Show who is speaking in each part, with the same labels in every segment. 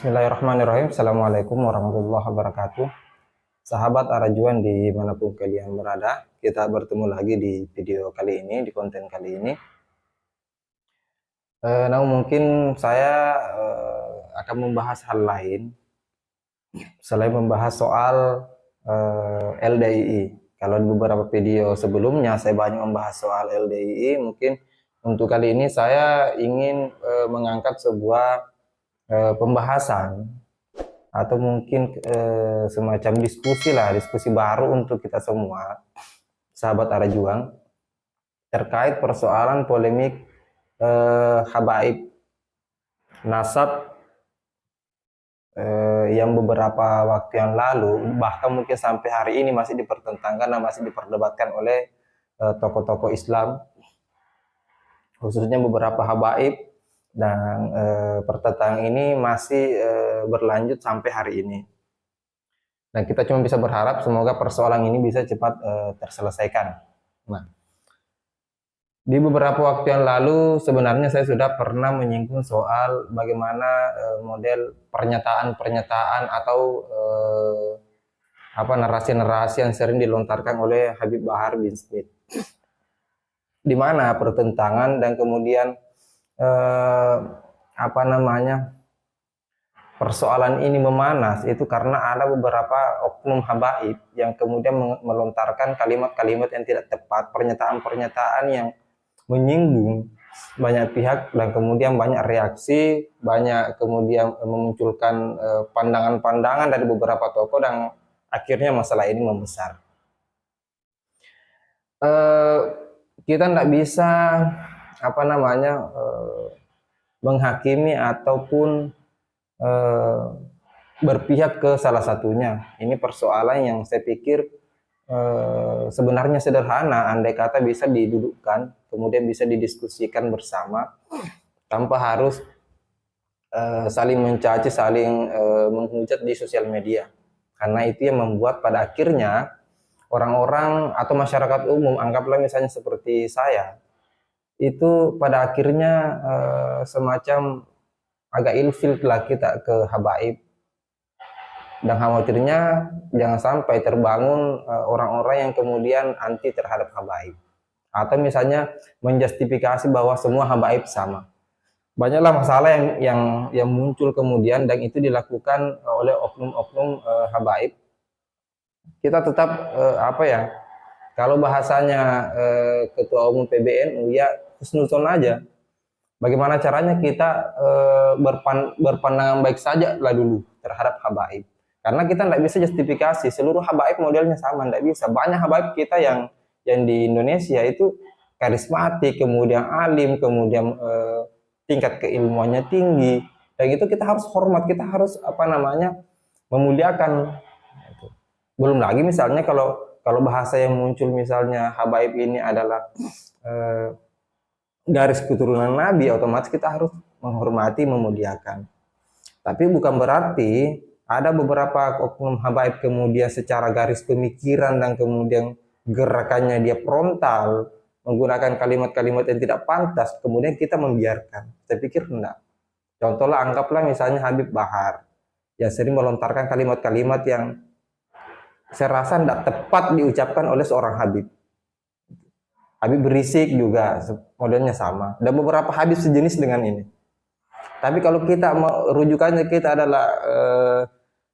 Speaker 1: Bismillahirrahmanirrahim. Assalamualaikum warahmatullahi wabarakatuh. Sahabat Arajuan dimanapun kalian berada, kita bertemu lagi di video kali ini, di konten kali ini. Namun mungkin saya akan membahas hal lain selain membahas soal LDII. Kalau di beberapa video sebelumnya saya banyak membahas soal LDII, mungkin untuk kali ini saya ingin mengangkat sebuah pembahasan atau mungkin semacam diskusi baru untuk kita semua, sahabat Arajuang, terkait persoalan polemik habaib nasab yang beberapa waktu yang lalu, bahkan mungkin sampai hari ini masih dipertentangkan dan masih diperdebatkan oleh tokoh-tokoh Islam, khususnya beberapa habaib, dan pertentangan ini masih berlanjut sampai hari ini. Dan kita cuma bisa berharap semoga persoalan ini bisa cepat terselesaikan. Nah, di beberapa waktu yang lalu sebenarnya saya sudah pernah menyinggung soal bagaimana model pernyataan-pernyataan atau narasi-narasi yang sering dilontarkan oleh Habib Bahar bin Smith, di mana pertentangan dan kemudian persoalan ini memanas itu karena ada beberapa oknum habaib yang kemudian melontarkan kalimat-kalimat yang tidak tepat, pernyataan-pernyataan yang menyinggung banyak pihak, dan kemudian banyak reaksi, banyak kemudian memunculkan pandangan-pandangan dari beberapa tokoh, dan akhirnya masalah ini membesar. Kita tidak bisa menghakimi ataupun berpihak ke salah satunya. Ini persoalan yang saya pikir sebenarnya sederhana, andai kata bisa didudukkan, kemudian bisa didiskusikan bersama tanpa harus saling mencaci, saling menghujat di sosial media. Karena itu yang membuat pada akhirnya orang-orang atau masyarakat umum, anggaplah misalnya seperti saya, itu pada akhirnya semacam agak ilfil lah kita ke habaib, dan khawatirnya jangan sampai terbangun orang-orang yang kemudian anti terhadap habaib, atau misalnya menjustifikasi bahwa semua habaib sama. Banyaklah masalah yang muncul kemudian, dan itu dilakukan oleh oknum-oknum habaib. Kita tetap kalau bahasanya ketua umum PBNU, ya husnuzon aja. Bagaimana caranya kita berpandangan baik saja lah dulu terhadap habaib. Karena kita tidak bisa justifikasi seluruh habaib modelnya sama, tidak bisa. Banyak habaib kita yang di Indonesia itu karismatik, kemudian alim, kemudian tingkat keilmuannya tinggi. Dan itu kita harus hormat, kita harus memuliakan. Belum lagi misalnya kalau bahasa yang muncul misalnya habaib ini adalah garis keturunan Nabi, otomatis kita harus menghormati, memuliakan. Tapi bukan berarti ada beberapa oknum habaib kemudian secara garis pemikiran dan kemudian gerakannya dia frontal, menggunakan kalimat-kalimat yang tidak pantas, kemudian kita membiarkan. Saya pikir enggak. Contohlah, anggaplah misalnya Habib Bahar yang sering melontarkan kalimat-kalimat yang saya rasa tidak tepat diucapkan oleh seorang Habib. Habib berisik juga modelnya sama, dan beberapa hadis sejenis dengan ini. Tapi kalau kita rujukannya kita adalah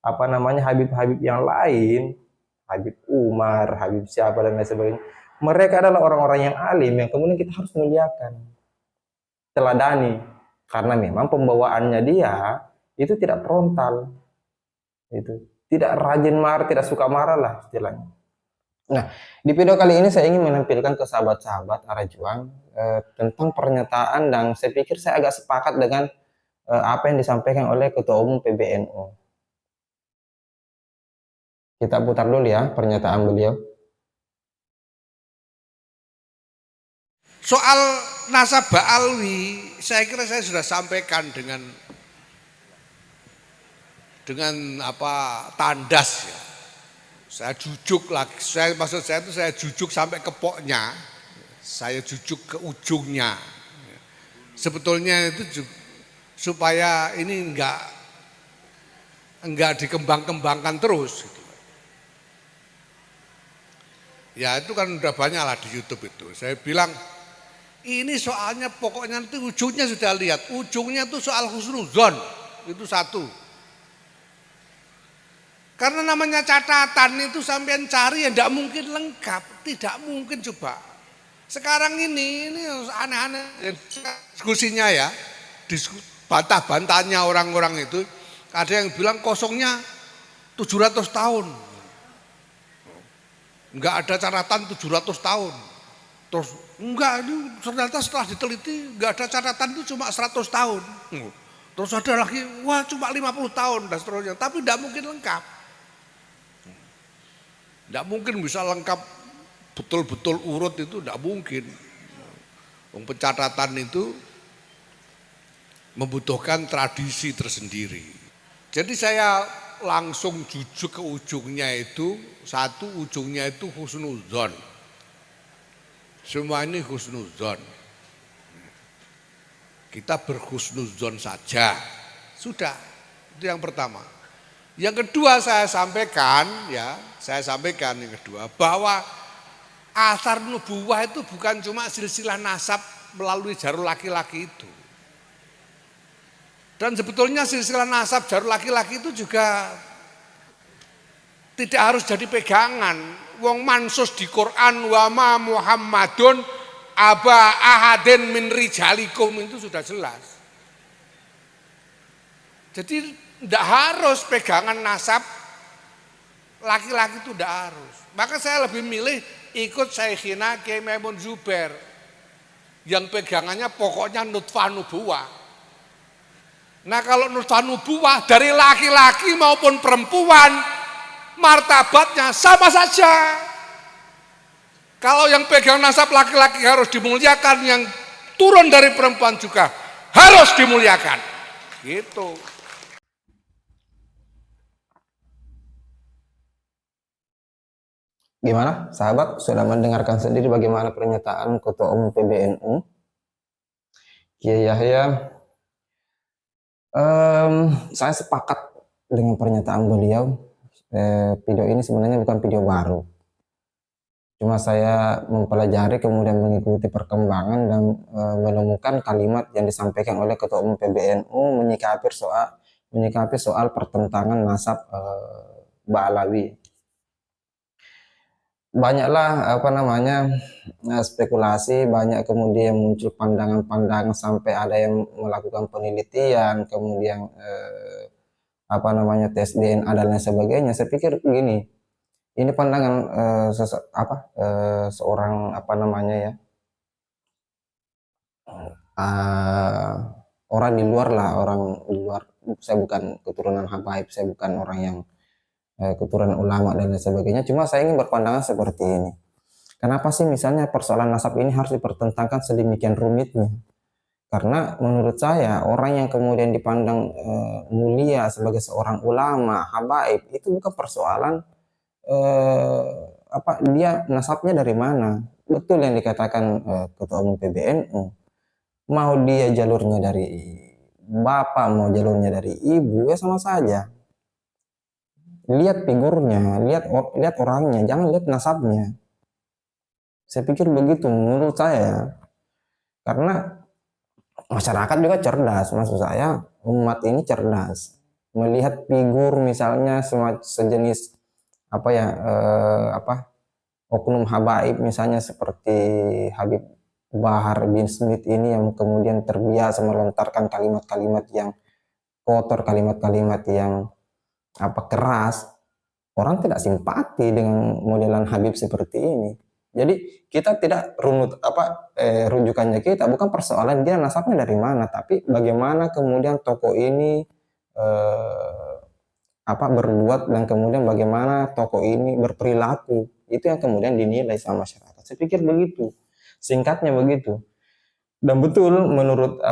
Speaker 1: Habib-habib yang lain, Habib Umar, Habib siapa dan lain sebagainya, mereka adalah orang-orang yang alim yang kemudian kita harus muliakan, teladani, karena memang pembawaannya dia itu tidak frontal, itu tidak rajin marah, tidak suka marah lah istilahnya. Nah, di video kali ini saya ingin menampilkan ke sahabat-sahabat Arajuang tentang pernyataan, dan saya pikir saya agak sepakat dengan apa yang disampaikan oleh Ketua Umum PBNU. Kita putar dulu ya pernyataan beliau.
Speaker 2: Soal nasab Ba'alwi, saya kira saya sudah sampaikan dengan tandas ya. Saya jujuk lagi, maksud saya itu saya jujuk sampai ke poknya, saya jujuk ke ujungnya. Sebetulnya itu supaya ini enggak enggak dikembang-kembangkan terus. Gitu. Ya itu kan udah banyak lah di YouTube itu. Saya bilang ini soalnya pokoknya nanti ujungnya sudah lihat. Ujungnya itu soal husnuzon. Itu satu. Karena namanya catatan itu sampean cari ya tidak mungkin lengkap. Tidak mungkin coba. Sekarang ini aneh-aneh diskusinya ya. Bantah-bantahnya orang-orang itu. Ada yang bilang kosongnya 700 tahun. Enggak ada catatan 700 tahun. Terus enggak, ini ternyata setelah diteliti enggak ada catatan itu cuma 100 tahun. Terus ada lagi, wah cuma 50 tahun dan seterusnya. Tapi enggak mungkin lengkap. Enggak mungkin bisa lengkap betul-betul urut itu enggak mungkin. Pencatatan itu membutuhkan tradisi tersendiri. Jadi saya langsung jujuk ke ujungnya itu, satu ujungnya itu husnuzon. Semua ini husnuzon. Kita berhusnuzon saja. Sudah, itu yang pertama. Yang kedua saya sampaikan yang kedua bahwa asar nubuwah itu bukan cuma silsilah nasab melalui jalur laki-laki itu. Dan sebetulnya silsilah nasab jalur laki-laki itu juga tidak harus jadi pegangan. Wong mansus di Quran wa ma Muhammadun aba ahadin min rijalikum itu sudah jelas. Jadi tidak harus pegangan nasab laki-laki itu tidak harus. Maka saya lebih milih ikut Syekhina Kiai Maimun Zubair yang pegangannya pokoknya nutfah nubuwah. Nah kalau nutfah nubuwah dari laki-laki maupun perempuan martabatnya sama saja. Kalau yang pegang nasab laki-laki harus dimuliakan, yang turun dari perempuan juga harus dimuliakan. Gitu.
Speaker 1: Gimana, sahabat? Sudah mendengarkan sendiri bagaimana pernyataan Ketua Umum PBNU, Kiai Yahya. Saya sepakat dengan pernyataan beliau. Video ini sebenarnya bukan video baru. Cuma saya mempelajari kemudian mengikuti perkembangan dan menemukan kalimat yang disampaikan oleh Ketua Umum PBNU menyikapi soal pertentangan nasab Ba'alawi. Banyaklah spekulasi, banyak kemudian muncul pandangan-pandangan sampai ada yang melakukan penelitian, kemudian tes DNA dan lain sebagainya. Saya pikir begini, ini pandangan seorang orang di luar lah, orang di luar. Saya bukan keturunan habaib, saya bukan orang yang keturunan ulama dan lain sebagainya. Cuma saya ingin berpandangan seperti ini. Kenapa sih misalnya persoalan nasab ini harus dipertentangkan sedemikian rumitnya? Karena menurut saya orang yang kemudian dipandang mulia sebagai seorang ulama, habaib, itu bukan persoalan dia nasabnya dari mana. Betul yang dikatakan Ketua Umum PBNU. Mau dia jalurnya dari bapak, mau jalurnya dari ibu, ya sama saja. Lihat figurnya, lihat orangnya, jangan lihat nasabnya. Saya pikir begitu menurut saya. Karena masyarakat juga cerdas, maksud saya umat ini cerdas. Melihat figur misalnya sejenis oknum habaib misalnya seperti Habib Bahar bin Smith ini yang kemudian terbiasa melontarkan kalimat-kalimat yang kotor, kalimat-kalimat yang keras, orang tidak simpati dengan modelan Habib seperti ini. Jadi kita tidak rujukannya kita bukan persoalan dia nasabnya dari mana, tapi bagaimana kemudian tokoh ini berbuat dan kemudian bagaimana tokoh ini berperilaku, itu yang kemudian dinilai sama masyarakat. Saya pikir begitu, singkatnya begitu. Dan betul menurut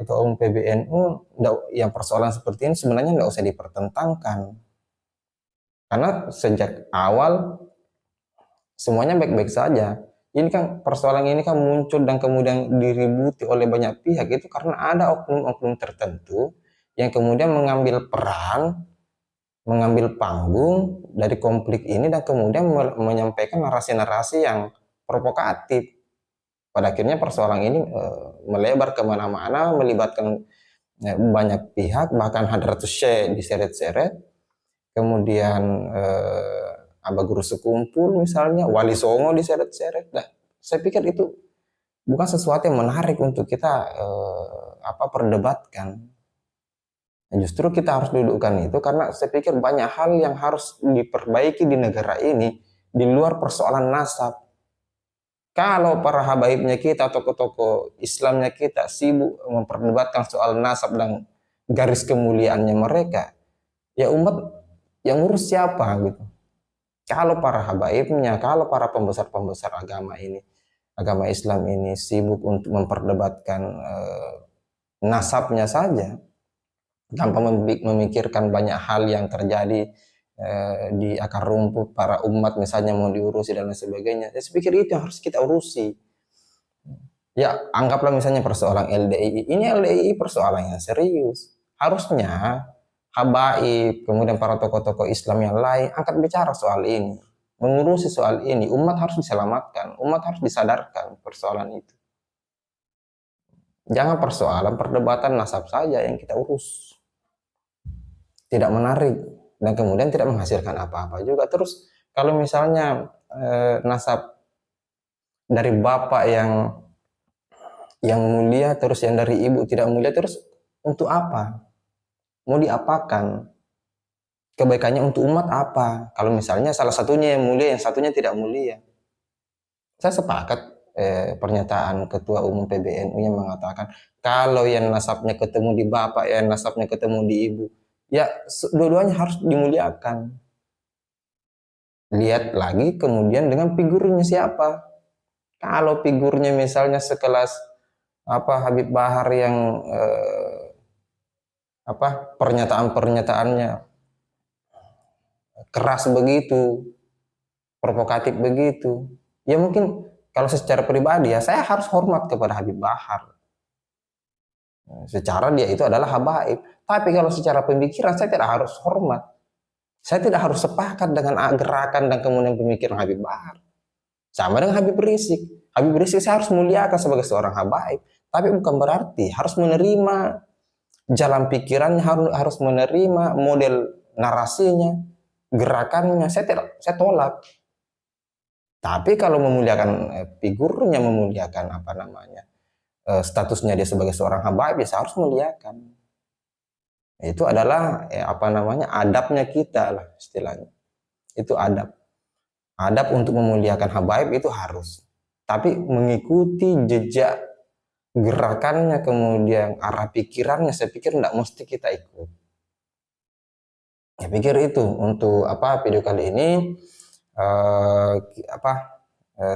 Speaker 1: Ketua Umum PBNU, yang persoalan seperti ini sebenarnya nggak usah dipertentangkan, karena sejak awal semuanya baik-baik saja. Ini kan persoalan ini kan muncul dan kemudian diributi oleh banyak pihak itu karena ada oknum-oknum tertentu yang kemudian mengambil peran mengambil panggung dari konflik ini dan kemudian menyampaikan narasi-narasi yang provokatif. Pada akhirnya persoalan ini melebar kemana-mana, melibatkan banyak pihak, bahkan Hadratus Syekh diseret-seret, kemudian Aba Guru Sekumpul misalnya, Wali Songo diseret-seret. Nah, saya pikir itu bukan sesuatu yang menarik untuk kita perdebatkan. Justru kita harus dudukkan itu karena saya pikir banyak hal yang harus diperbaiki di negara ini di luar persoalan nasab. Kalau para habaibnya kita, tokoh-tokoh Islamnya kita sibuk memperdebatkan soal nasab dan garis kemuliaannya mereka, ya umat yang ngurus siapa gitu. Kalau para habaibnya, kalau para pembesar-pembesar agama ini, agama Islam ini sibuk untuk memperdebatkan nasabnya saja, tanpa memikirkan banyak hal yang terjadi di akar rumput para umat misalnya mau diurusi dan lain sebagainya. Saya pikir itu yang harus kita urusi. Ya anggaplah misalnya persoalan LDII. Ini LDII persoalan yang serius. Harusnya habaib, kemudian para tokoh-tokoh Islam yang lain angkat bicara soal ini. Mengurusi soal ini. Umat harus diselamatkan. Umat harus disadarkan persoalan itu. Jangan persoalan perdebatan nasab saja yang kita urus. Tidak menarik dan kemudian tidak menghasilkan apa-apa juga. Terus kalau misalnya nasab dari bapak yang mulia terus yang dari ibu tidak mulia, terus untuk apa? Mau diapakan? Kebaikannya untuk umat apa? Kalau misalnya salah satunya yang mulia, yang satunya tidak mulia. Saya sepakat pernyataan Ketua Umum PBNU yang mengatakan kalau yang nasabnya ketemu di bapak, yang nasabnya ketemu di ibu, ya dua-duanya harus dimuliakan. Lihat lagi kemudian dengan figurnya siapa. Kalau figurnya misalnya sekelas Habib Bahar yang pernyataan-pernyataannya keras begitu, provokatif begitu, ya mungkin kalau secara pribadi ya saya harus hormat kepada Habib Bahar. Secara dia itu adalah habaib. Tapi kalau secara pemikiran saya tidak harus hormat. Saya tidak harus sepakat dengan gerakan dan kemudian pemikiran Habib Bahar. Sama dengan Habib Rizik. Habib Rizik saya harus muliakan sebagai seorang habaib. Tapi bukan berarti harus menerima jalan pikirannya, harus menerima model narasinya, gerakannya. Saya tolak. Tapi kalau memuliakan figurnya, memuliakan statusnya dia sebagai seorang habaib, ya harus muliakan. Itu adalah adabnya kita lah istilahnya. Itu adab. Adab untuk memuliakan habaib itu harus. Tapi mengikuti jejak gerakannya, kemudian arah pikirannya, saya pikir tidak mesti kita ikut. Saya pikir itu untuk video kali ini.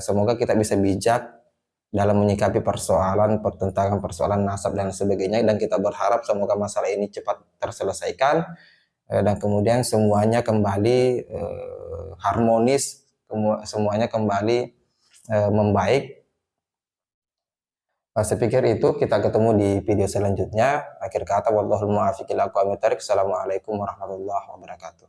Speaker 1: Semoga kita bisa bijak dalam menyikapi pertentangan persoalan nasab dan sebagainya, dan kita berharap semoga masalah ini cepat terselesaikan dan kemudian semuanya kembali harmonis, semuanya kembali membaik. Saya pikir itu, kita ketemu di video selanjutnya. Akhir kata, wallahul muwaffiq ila aqwamit thoriq. Assalamualaikum warahmatullahi wabarakatuh.